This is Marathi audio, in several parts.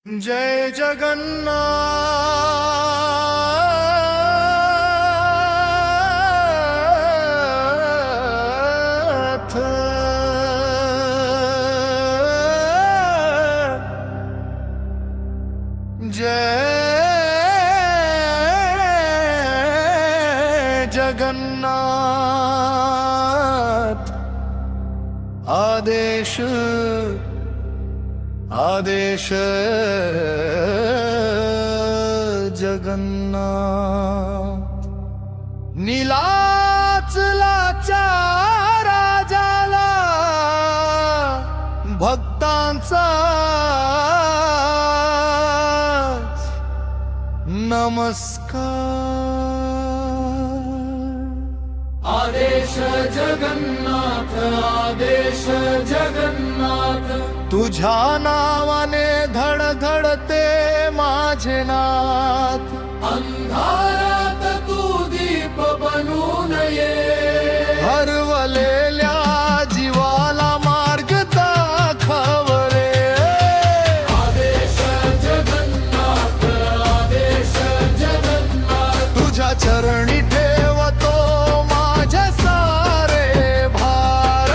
जय जगन्नाथ। जय जगन्नाथ। आदेश आदेश जगन्नाथ। नीलाचलाच्या राजाला भक्तांचा नमस्कार। आदेश जगन्नाथ, आदेश जगन्नाथ। तुझ्या नावाने धडधडते माझे नाथ। अंधारात तू दीप बनून ये, हरवलेल्या जीवाला मार्ग दाखव रे। आदेश जगन्नाथ, आदेश जगन्नाथ। तुझ्या चरणी ठेवतो माझे सारे भार।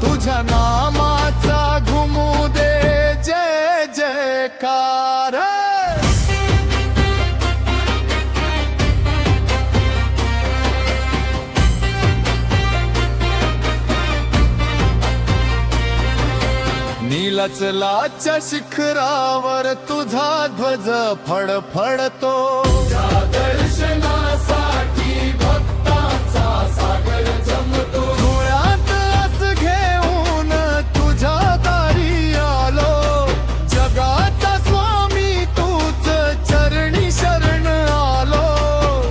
तुझ्या नामाचा घुमू दे जय जयकार। नीलाचलाच्या शिखरावर तुझा ध्वज फडफडतो। दर्शनासाठी भक्तांचा सागर जमतो। डोळ्यात आस घेऊन तुझ्या दारी आलो। जगाचा स्वामी तूच चरणी शरण आलो।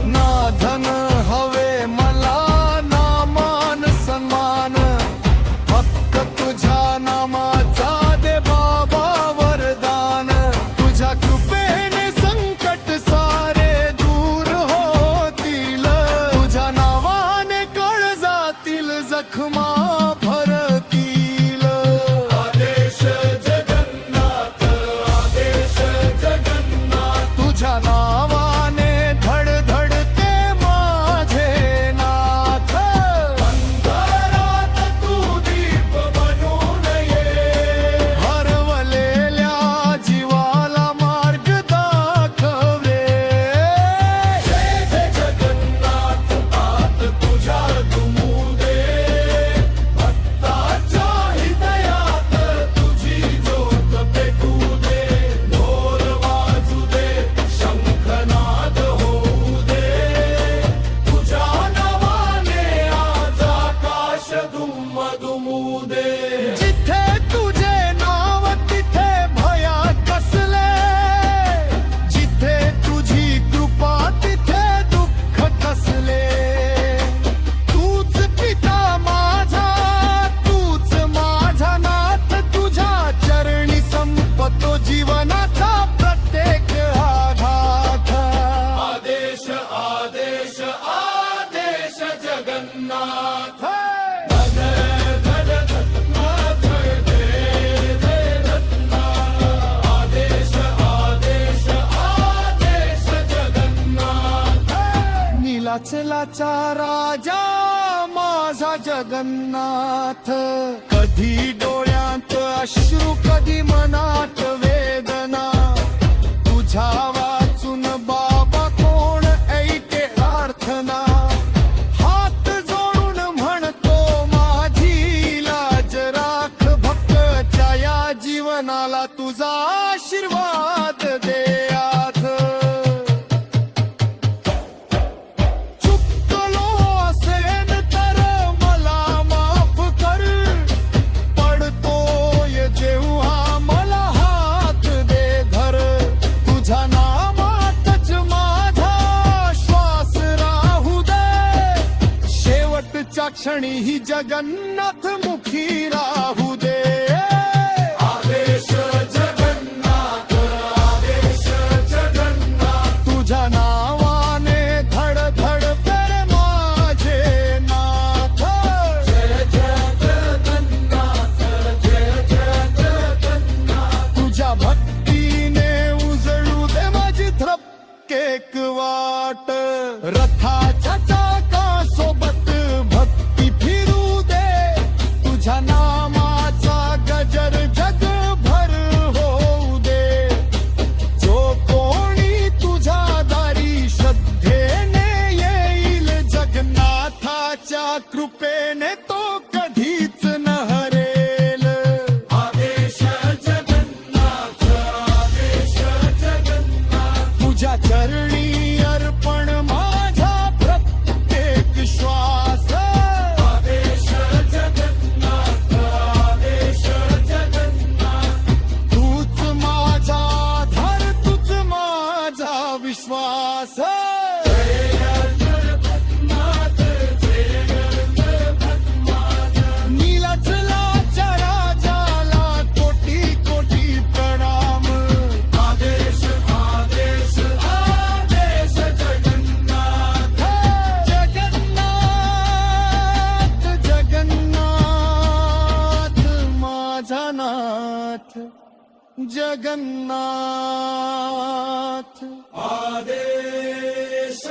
ना धन हवे मला ना मान सन्मान, फक्त तुझ्या नामाचा दे बाबा वरदान। तुझ्या कृपेने संकट सारे दूर होतील। तुझ्या नावाने काळजातील जखमा भरतील। आदेश जगन्नाथ, आदेश जगन्नाथ। तुझ्या नावाने धडधडते माझे नाथ। अंधारात तू दीप बनून ये, हरवलेल्या जीवाला मार्ग दाखव रे। जय जय जगन्नाथ। आत तुझ्या घुमू दे, भक्ताच्या हृदयात तुझी ज्योत पेटू दे। ढोल वाजू दे, शंखनाद होऊ दे। तुझ्या नावाने आज आकाश दुम दुमू दे। जिथे तुझे नाव तिथे भया कसले। जिथे तुझी कृपा तिथे दुःख कसले। तूच पिता माझा, तूच माझा नाथ। तुझ्या चरणी संपतो जीवनाचा प्रत्येक आघात। आदेश आदेश आदेश जगन्नाथ। आदेश आदेश आदेश जगन्नाथ। नीलाचलाचा राजा माझा जगन्नाथ। कधी डोळ्यात अश्रू कधी मनात वेदना। तुझ्या वाचून बाबा कोण ऐके प्रार्थना। हात जोडून म्हणतो माझी लाज राख। भक्तच्या या जीवनाला तुझा आशीर्वाद दे आध। चुकलो असेन तर मला माफ कर। पडतोय जेव्हा मला हात दे धर। तुझ्या नामातच माझा श्वास राहू दे। शेवटच्या क्षणी ही जगन्नाथ मुखी राहू दे। आदेश जगन्नाथ, आदेश जगन्नाथ। तुझ्या नावाने धडधड कर माझे नाथ। जय जय जगन्नाथ। जगन्नाथ आदेश